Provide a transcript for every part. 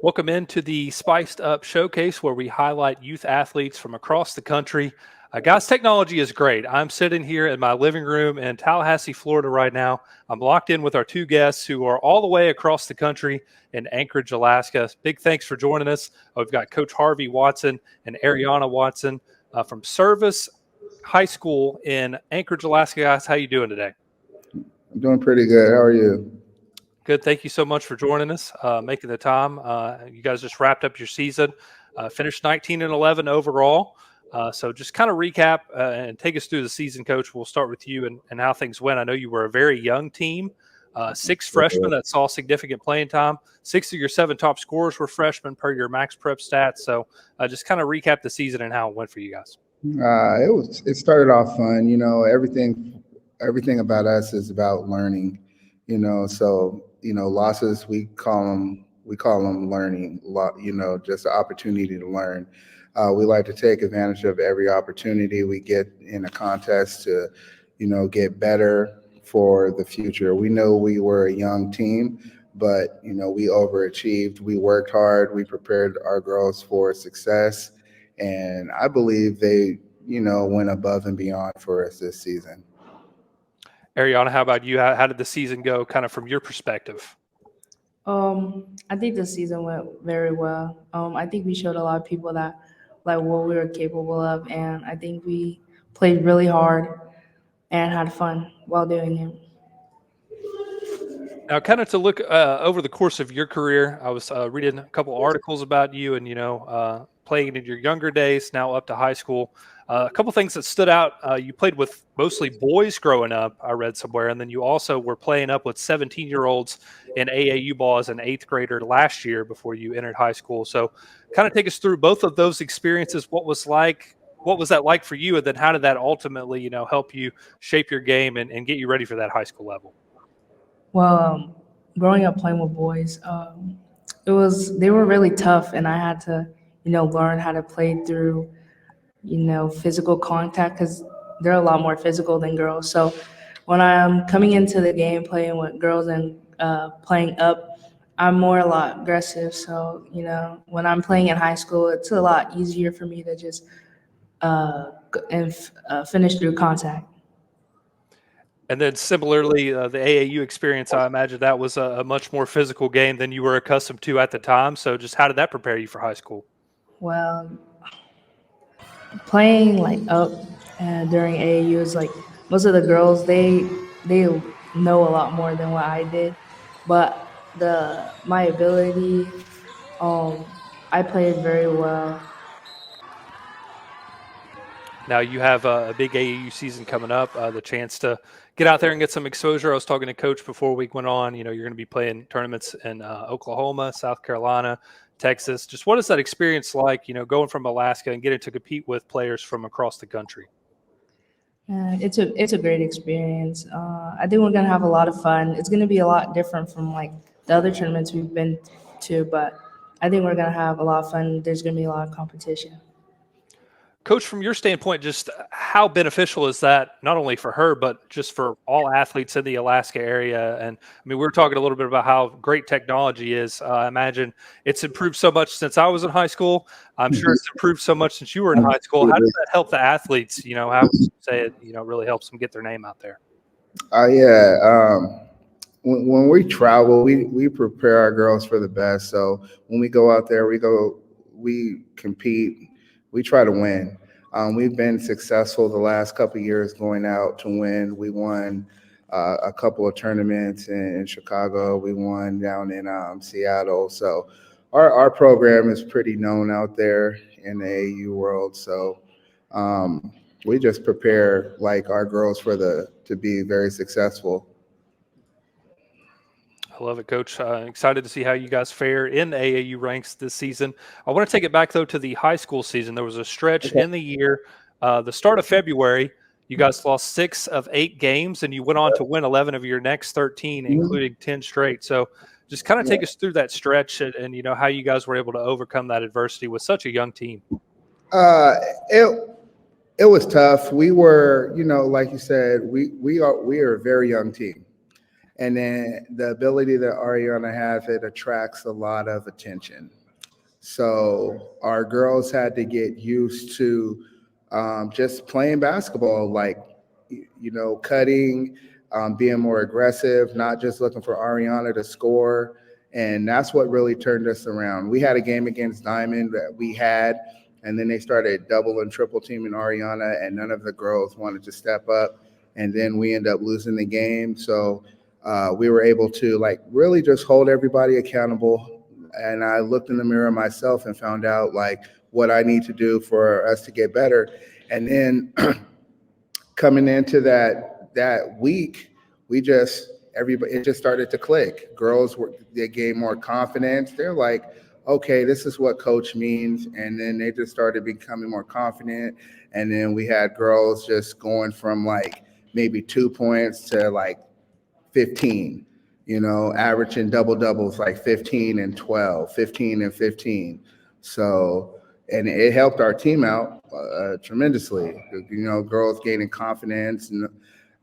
Welcome into the Spiced Up Showcase where we highlight youth athletes from across the country. Guys, technology is great. I'm sitting here in my living room in Tallahassee, Florida right now. I'm locked in with our two guests who are all the way across the country in Anchorage, Alaska. Big thanks for joining us. We've got Coach Harvey Watson and Aryanna Watson from Service High School in Anchorage, Alaska. Guys, how you doing today? I'm doing pretty good. How are you? Good. Thank you so much for joining us, making the time. You guys just wrapped up your season, finished 19-11 overall. So just kind of recap and take us through the season, Coach. We'll start with you and how things went. I know you were a very young team, six freshmen that saw significant playing time. 6 of your 7 top scorers were freshmen per your Max Prep stats. So just kind of recap the season and how it went for you guys. It started off fun. Everything about us is about learning. So losses we call them learning. Just an opportunity to learn. We like to take advantage of every opportunity we get in a contest to, get better for the future. We know we were a young team, but we overachieved. We worked hard. We prepared our girls for success, and I believe they, went above and beyond for us this season. Aryanna, how about you? How did the season go, kind of from your perspective? I think the season went very well. I think we showed a lot of people that what we were capable of, and I think we played really hard and had fun while doing it. Now, kind of to look over the course of your career, I was reading a couple articles about you and, playing in your younger days, now up to high school. A couple things that stood out. You played with mostly boys growing up, I read somewhere, and then you also were playing up with 17-year-olds in AAU ball as an 8th grader last year before you entered high school. So kind of take us through both of those experiences. What was that like for you, and then how did that ultimately, help you shape your game and get you ready for that high school level? Well, growing up playing with boys, they were really tough, and I had to, learn how to play through, physical contact because they're a lot more physical than girls. So when I'm coming into the game playing with girls and playing up, I'm a lot aggressive. So, when I'm playing in high school, it's a lot easier for me to just finish through contact. And then similarly, the AAU experience, I imagine that was a much more physical game than you were accustomed to at the time. So just how did that prepare you for high school? Well, playing up during AAU is most of the girls, they know a lot more than what I did. But my ability, I played very well. Now you have a big AAU season coming up, the chance to get out there and get some exposure. I was talking to Coach before we went on. You're going to be playing tournaments in Oklahoma, South Carolina, Texas. Just what is that experience like, going from Alaska and getting to compete with players from across the country? It's a great experience. I think we're going to have a lot of fun. It's going to be a lot different from the other tournaments we've been to, but I think we're going to have a lot of fun. There's going to be a lot of competition. Coach, from your standpoint, just how beneficial is that not only for her, but just for all athletes in the Alaska area? And I mean, we were talking a little bit about how great technology is. I imagine it's improved so much since I was in high school. I'm sure it's improved so much since you were in high school. How does that help the athletes? How would you say it, really helps them get their name out there? When we travel, we prepare our girls for the best. So when we go out there, we compete. We try to win. We've been successful the last couple of years going out to win. We won a couple of tournaments in Chicago. We won down in Seattle. So our program is pretty known out there in the AAU world. So we just prepare our girls to be very successful. I love it, Coach. Excited to see how you guys fare in the AAU ranks this season. I want to take it back, though, to the high school season. There was a stretch in the year, the start of February, you guys lost 6 of 8 games, and you went on to win 11 of your next 13, including 10 straight. So just kind of take us through that stretch and how you guys were able to overcome that adversity with such a young team. It was tough. We were, like you said, we are a very young team. And then the ability that Ariana has, it attracts a lot of attention. So our girls had to get used to just playing basketball, like, cutting, being more aggressive, not just looking for Ariana to score. And that's what really turned us around. We had a game against Diamond that we had, and then they started double and triple teaming Ariana, and none of the girls wanted to step up. And then we ended up losing the game. So we were able to like really just hold everybody accountable. And I looked in the mirror myself and found out like what I need to do for us to get better. And then coming into that week, we just everybody it just started to click. They gained more confidence. They're like, okay, this is what coach means, and then they just started becoming more confident. And then we had girls just going from like maybe 2 points to like 15, averaging double doubles like 15 and 12, 15 and 15. So, and it helped our team out tremendously. Girls gaining confidence. And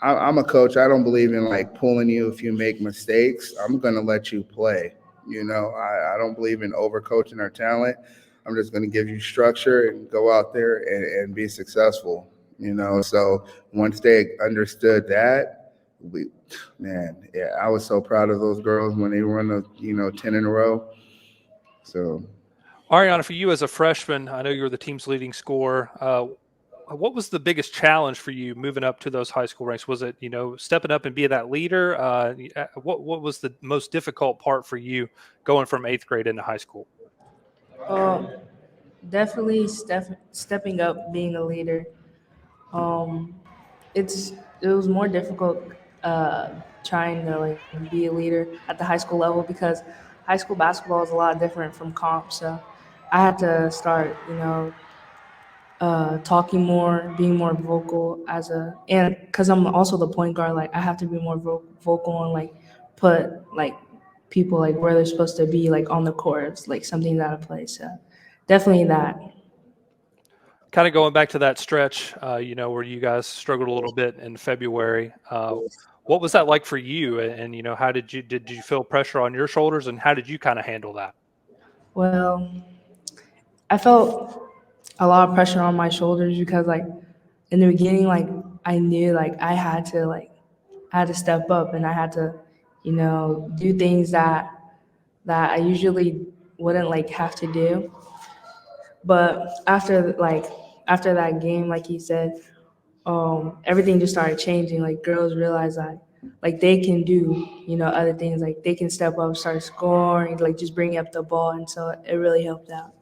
I'm a coach. I don't believe in like pulling you if you make mistakes. I'm going to let you play. I don't believe in overcoaching our talent. I'm just going to give you structure and go out there and be successful. So once they understood that, we, man, yeah, I was so proud of those girls when they won the 10 in a row. So Ariana, for you as a freshman, I know you were the team's leading scorer. What was the biggest challenge for you moving up to those high school ranks? Was it, stepping up and being that leader? What was the most difficult part for you going from eighth grade into high school? Uh, Definitely stepping up, being a leader. Um, it was more difficult trying to like be a leader at the high school level because high school basketball is a lot different from comp. So I had to start, talking more, being more vocal and because I'm also the point guard, like I have to be more vocal and like put like people like where they're supposed to be like on the court, like something that I play. So definitely that. Kind of going back to that stretch, where you guys struggled a little bit in February. What was that like for you? And how did you feel pressure on your shoulders, and how did you kind of handle that? Well, I felt a lot of pressure on my shoulders because like in the beginning, like I knew like I had to step up and I had to, do things that I usually wouldn't like have to do. But after that game, like he said, everything just started changing. Like girls realized that like they can do, other things. Like they can step up, start scoring, like just bring up the ball, and so it really helped out.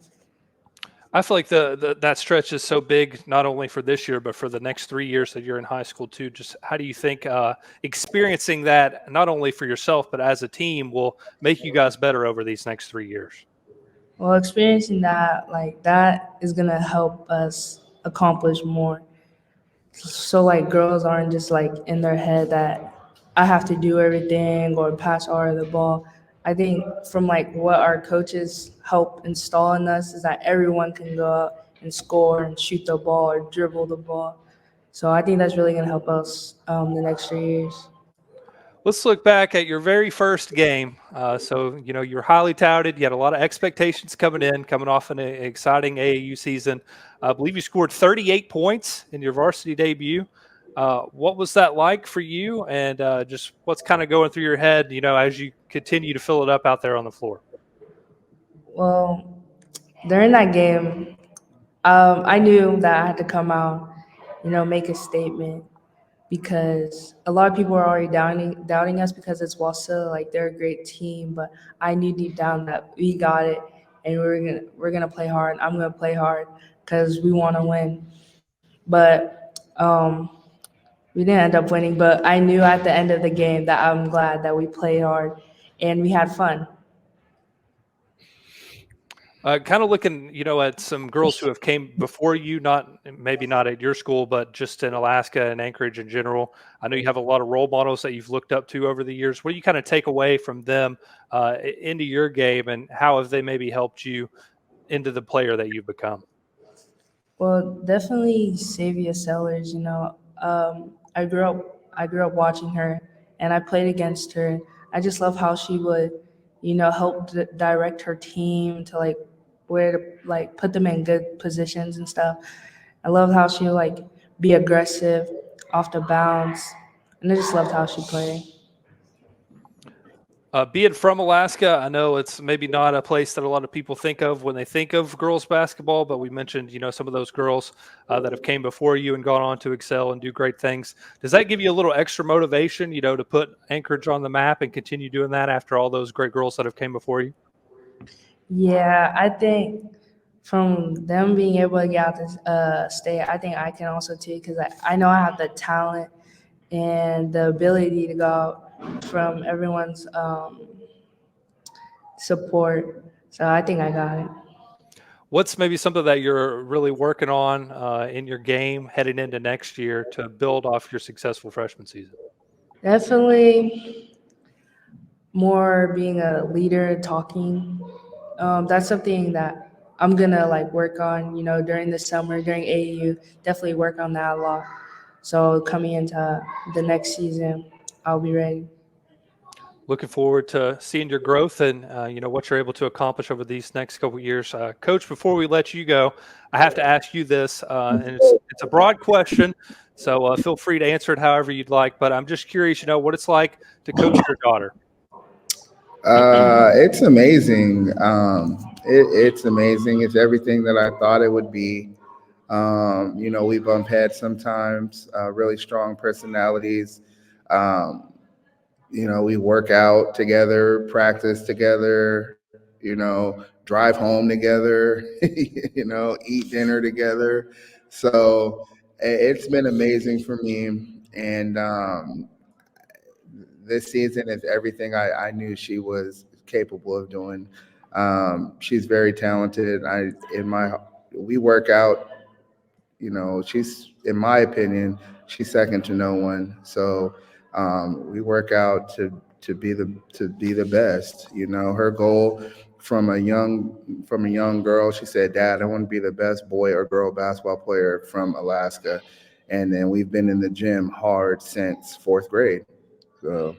I feel like that stretch is so big, not only for this year, but for the next 3 years that you're in high school too. Just how do you think experiencing that, not only for yourself, but as a team, will make you guys better over these next 3 years? Well, experiencing that, like that is gonna help us accomplish more. So like girls aren't just like in their head that I have to do everything or pass all of the ball. I think from like what our coaches help install in us is that everyone can go out and score and shoot the ball or dribble the ball. So I think that's really gonna help us the next 3 years. Let's look back at your very first game. So, you're highly touted. You had a lot of expectations coming off an exciting AAU season. I believe you scored 38 points in your varsity debut. What was that like for you? And just what's kind of going through your head, as you continue to fill it up out there on the floor? Well, during that game, I knew that I had to come out, make a statement because a lot of people are already doubting us because it's Wasilla, like they're a great team. But I knew deep down that we got it, and we're gonna play hard. I'm gonna play hard because we want to win. But we didn't end up winning. But I knew at the end of the game that I'm glad that we played hard and we had fun. Kind of looking, at some girls who have came before you, maybe not at your school, but just in Alaska and Anchorage in general. I know you have a lot of role models that you've looked up to over the years. What do you kind of take away from them into your game, and how have they maybe helped you into the player that you've become? Well, definitely Savia Sellers. I grew up watching her, and I played against her. I just love how she would, help direct her team to like where to like put them in good positions and stuff. I love how she would like be aggressive off the bounce, and I just loved how she played. Being from Alaska, I know it's maybe not a place that a lot of people think of when they think of girls basketball, but we mentioned, some of those girls that have came before you and gone on to excel and do great things. Does that give you a little extra motivation, to put Anchorage on the map and continue doing that after all those great girls that have came before you? Yeah, I think from them being able to get out this state, I think I can also too, because I know I have the talent and the ability to go out from everyone's support. So I think I got it. What's maybe something that you're really working on in your game heading into next year to build off your successful freshman season? Definitely more being a leader, talking. That's something that I'm gonna like work on, during the summer, during AU. Definitely work on that a lot. So coming into the next season, I'll be ready. Looking forward to seeing your growth and what you're able to accomplish over these next couple of years. Coach, before we let you go, I have to ask you this, and it's a broad question, so feel free to answer it however you'd like. But I'm just curious, what it's like to coach your daughter. It's amazing. It's amazing. It's everything that I thought it would be. We bump heads sometimes, really strong personalities. Um, we work out together, practice together, drive home together, eat dinner together. So it's been amazing for me. And this season is everything I knew she was capable of doing. She's very talented. We work out. She's, in my opinion, she's second to no one. So we work out to be the best. Her goal from a young girl, she said, "Dad, I want to be the best boy or girl basketball player from Alaska." And then we've been in the gym hard since fourth grade. So.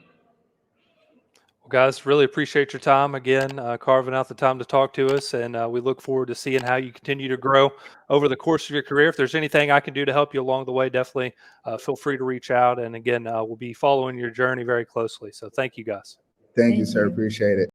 Well, guys, really appreciate your time again, carving out the time to talk to us, and we look forward to seeing how you continue to grow over the course of your career. If there's anything I can do to help you along the way, definitely feel free to reach out. And again, we'll be following your journey very closely. So thank you, guys. Thank you, Thank sir. you. Appreciate it.